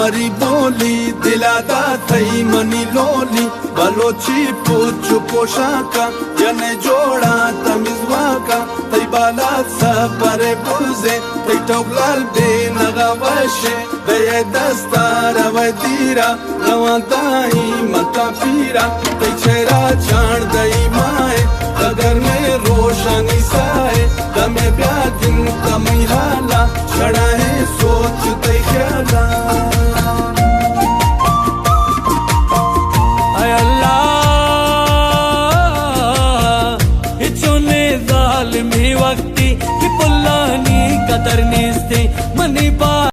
मरी बोली दिलादा थई मनी लोली बलोची पूछू पोशाका जने जोड़ा तमिजवा का थई बाला सपरे बुजे थई टोगलाल बे नगावशे बे दस्तार वदीरा रवादाई मता पीरा थई चेहरा चाण दई माए अगर में रोशनी साए तमे ब्यागिन तमी हाला छड़ा है सोच तई ख्याला वक्ती की पुल्लानी कदर निस्ते मनी बा